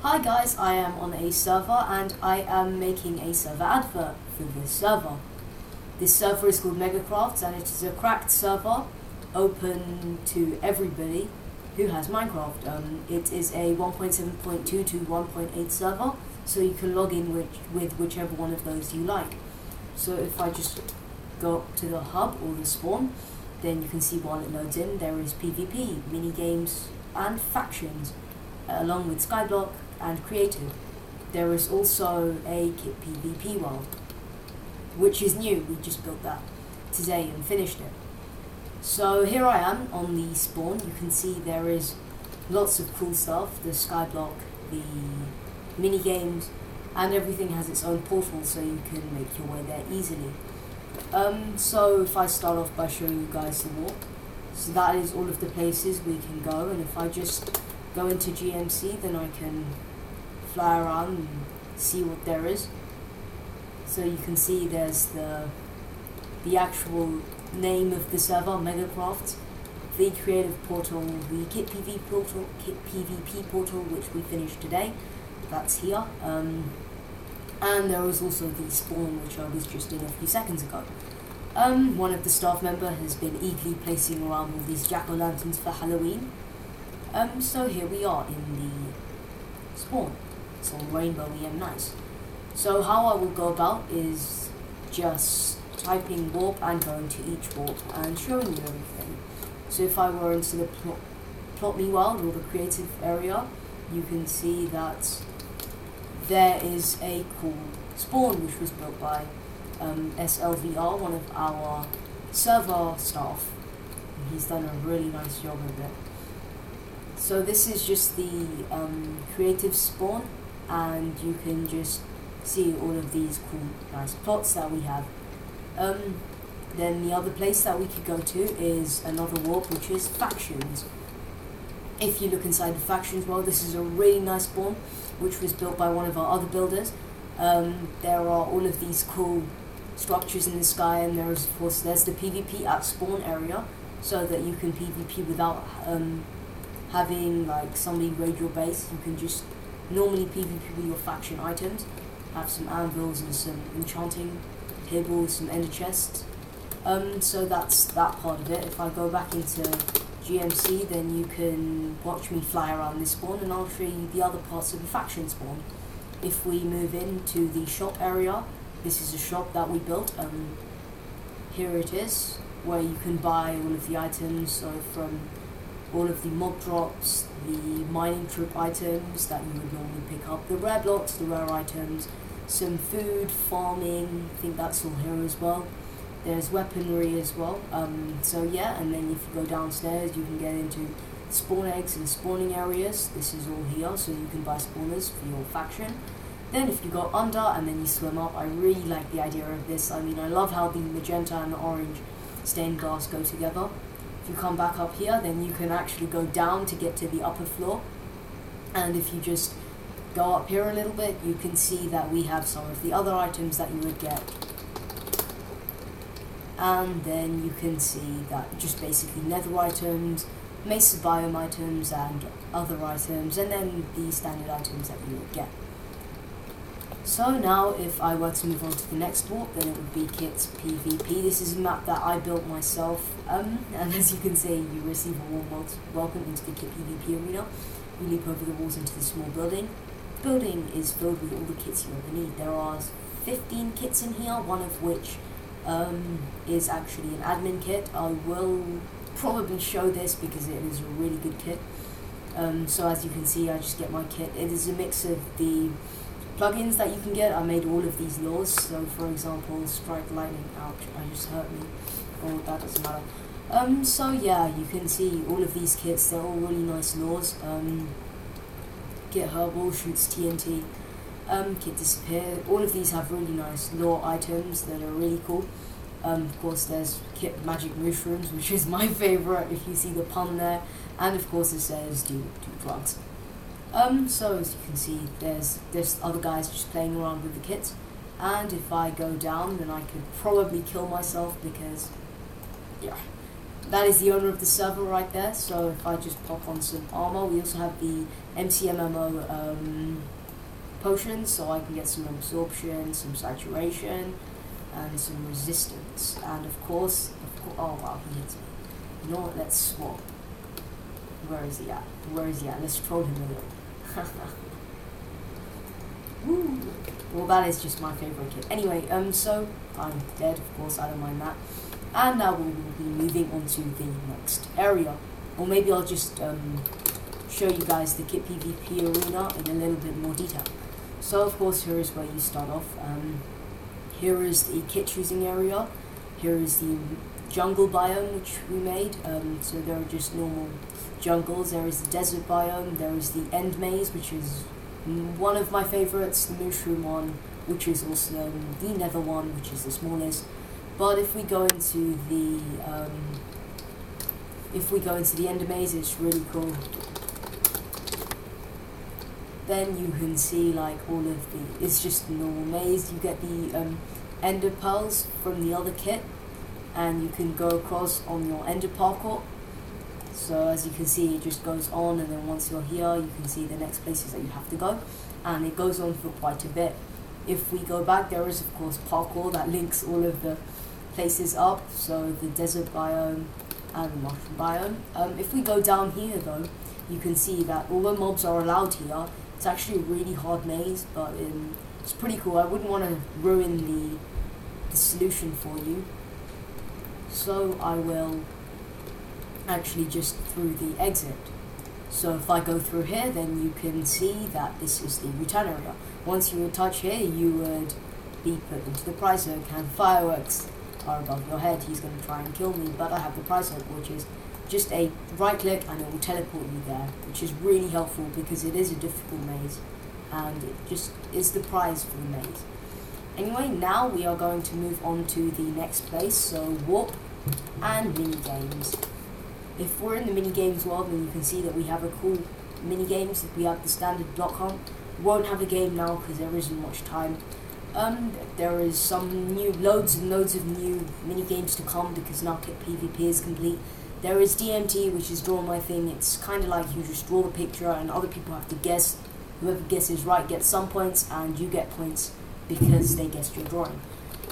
Hi guys, I am on a server and I am making a server advert for this server. This server is called MegaCraftz and it is a cracked server open to everybody who has Minecraft. It is a 1.7.2 to 1.8 server, so you can log in with whichever one of those you like. So if I just go up to the hub or the spawn, then you can see while it loads in there is PvP, mini games and factions, along with Skyblock and Creative. There is also a kit PvP world, which is new. We just built that today and finished it. So here I am on the spawn. You can see there is lots of cool stuff, the Skyblock, the mini games, and everything has its own portal so you can make your way there easily. So if I start off by showing you guys the walk, so that is all of the places we can go, and if I just go into GMC, then I can fly around and see what there is. So you can see there's the actual name of the server, MegaCraftz, the creative portal, the kit PvP portal, which we finished today. That's here. And there is also the spawn, which I was just in a few seconds ago. One of the staff member has been eagerly placing around all these jack-o'-lanterns for Halloween. So here we are in the spawn. It's all rainbowy and nice. So how I will go about is just typing warp and going to each warp and showing you everything. So if I were into the plot me world or the creative area, you can see that there is a cool spawn which was built by SLVR, one of our server staff. He's done a really nice job of it. So this is just the creative spawn, and you can just see all of these cool nice plots that we have. Then the other place that we could go to is another warp, which is factions. If you look inside the factions world, this is a really nice spawn which was built by one of our other builders. There are all of these cool structures in the sky, and there is, of course, there's the PvP at spawn area, so that you can PvP without having like somebody raid your base. You can just normally PvP with your faction items, have some anvils and some enchanting tables, some ender chests. So that's that part of it. If I go back into GMC, then you can watch me fly around this spawn, and I'll show you the other parts of the faction spawn. If we move into the shop area, this is a shop that we built. Here it is, where you can buy all of the items, so from all of the mob drops, the mining trip items that you would normally pick up, the rare blocks, the rare items, some food, farming, I think that's all here as well. There's weaponry as well. So yeah, and then if you go downstairs, you can get into spawn eggs and spawning areas. This is all here, so you can buy spawners for your faction. Then if you go under and then you swim up, I really like the idea of this. I mean, I love how the magenta and the orange stained glass go together. If you come back up here, then you can actually go down to get to the upper floor. And if you just go up here a little bit, you can see that we have some of the other items that you would get. And then you can see that just basically nether items, mesa biome items and other items, and then the standard items that you would get. So now if I were to move on to the next warp, then it would be Kits PvP. This is a map that I built myself, and as you can see, you receive a warm welcome into the Kit PvP arena. You leap over the walls into the small building. The building is filled with all the kits you ever need. There are 15 kits in here, one of which is actually an admin kit. I will probably show this because it is a really good kit. So as you can see, I just get my kit. It is a mix of the plugins that you can get. I made all of these laws. So for example, strike lightning. Ouch! I just hurt me. Oh, that doesn't matter. So yeah, you can see all of these kits. They're all really nice laws. Get herbal, shoots TNT. Kit disappear. All of these have really nice lore items that are really cool. Of course, there's kit magic mushrooms, which is my favorite. If you see the pun there, and of course it says do drugs. So as you can see, there's other guys just playing around with the kits. And if I go down, then I could probably kill myself because, yeah, that is the owner of the server right there. So if I just pop on some armor, we also have the MCMMO potions, so I can get some absorption, some saturation, and some resistance. And of course, oh wow, he hits me. You know what, let's swap. Where is he at? Let's troll him a little. Woo! Well, that is just my favourite kid. Anyway, so I'm dead, of course, I don't mind that. And now we will be moving on to the next area. Or maybe I'll just show you guys the kit PvP arena in a little bit more detail. So of course, here is where you start off. Here is the kit choosing area. Here is the jungle biome which we made. So there are just normal jungles. There is the desert biome. There is the end maze, which is one of my favorites, the mushroom one, which is also the nether one, which is the smallest. But if we go into the ender maze, it's really cool. Then you can see like all of the, it's just a normal maze. You get the ender pearls from the other kit, and you can go across on your ender parkour. So as you can see, it just goes on, and then once you're here, you can see the next places that you have to go, and it goes on for quite a bit. If we go back, there is of course parkour that links all of the places up, so the desert biome and the mushroom biome. If we go down here though, you can see that although mobs are allowed here, it's actually a really hard maze, but it's pretty cool. I wouldn't want to ruin the solution for you, so I will actually just through the exit. So if I go through here, then you can see that this is the return area. Once you would touch here, you would be put into the prize hook, and fireworks are above your head. He's going to try and kill me, but I have the prize hook, which is just a right click and it will teleport you there, which is really helpful because it is a difficult maze and it just is the prize for the maze. Anyway, now we are going to move on to the next place, so warp and mini games. If we're in the mini games world, then you can see that we have a cool mini games. We have the standard block hunt. We won't have a game now because there isn't much time. There is some loads and loads of new mini games to come because now kit PvP is complete. There is DMT, which is draw my thing. It's kind of like you just draw the picture and other people have to guess. Whoever guesses right gets some points, and you get points because they guessed your drawing.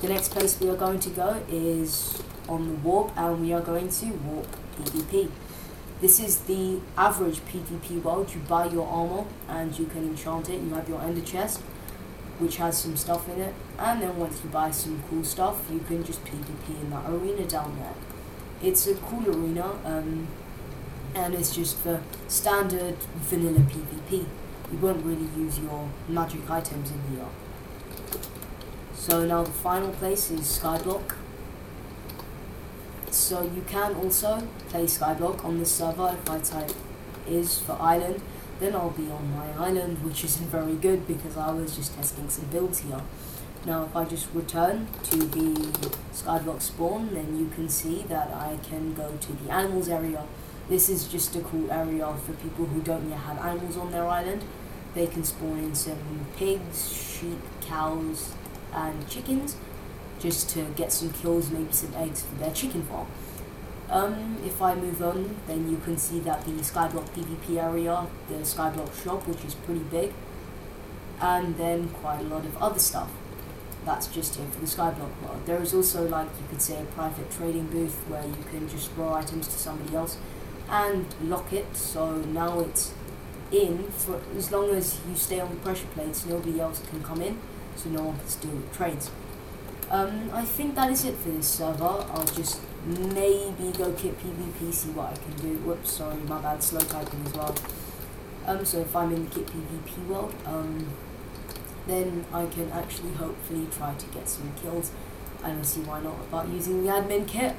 The next place we are going to go is on the warp, and we are going to warp PvP. This is the average PvP world. You buy your armor and you can enchant it. You have your ender chest, which has some stuff in it, and then once you buy some cool stuff, you can just PvP in that arena down there. It's a cool arena, and it's just for standard vanilla PvP. You won't really use your magic items in here. So now the final place is Skyblock. So you can also play Skyblock on this server. If I type is for island, then I'll be on my island, which isn't very good because I was just testing some builds here. Now if I just return to the Skyblock spawn, then you can see that I can go to the animals area. This is just a cool area for people who don't yet have animals on their island. They can spawn in some pigs, sheep, cows and chickens just to get some kills, maybe some eggs for their chicken farm. If I move on, then you can see that the Skyblock PvP area, the Skyblock shop, which is pretty big, and then quite a lot of other stuff. That's just here for the Skyblock world. There is also, like, you could say, a private trading booth where you can just throw items to somebody else and lock it, so now it's in for as long as you stay on the pressure plates. Nobody else can come in, so no one can steal trades. I think that is it for this server. I'll just maybe go kit PvP, see what I can do. Whoops, sorry, my bad, slow typing as well. So if I'm in the kit PvP world, then I can actually hopefully try to get some kills. I don't see why not about using the admin kit.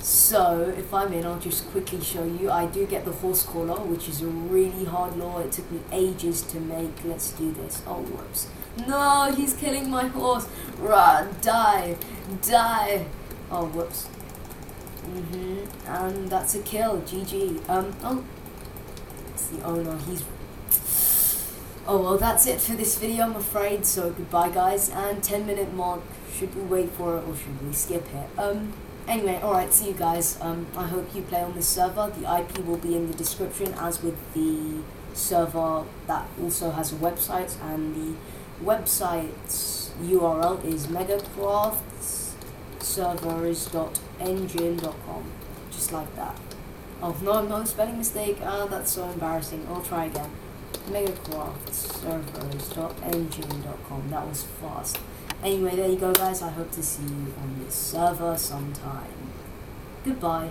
So if I'm in, I'll just quickly show you. I do get the horse collar, which is a really hard lore. It took me ages to make. Let's do this. Oh, whoops. No, he's killing my horse. Run, die, die. Oh, whoops. And that's a kill. GG. Oh, it's the owner. He's... Oh, well, that's it for this video, I'm afraid. So goodbye, guys. And 10-minute mark. Should we wait for it or should we skip it? Anyway, alright, see you guys. I hope you play on this server. The IP will be in the description, as with the server that also has a website, and the website's URL is megacraftservers.engine.com, just like that. Oh no, spelling mistake. That's so embarrassing. I'll try again. MegaCraftservers.engine.com. That was fast. Anyway, there you go, guys. I hope to see you on this server sometime. Goodbye.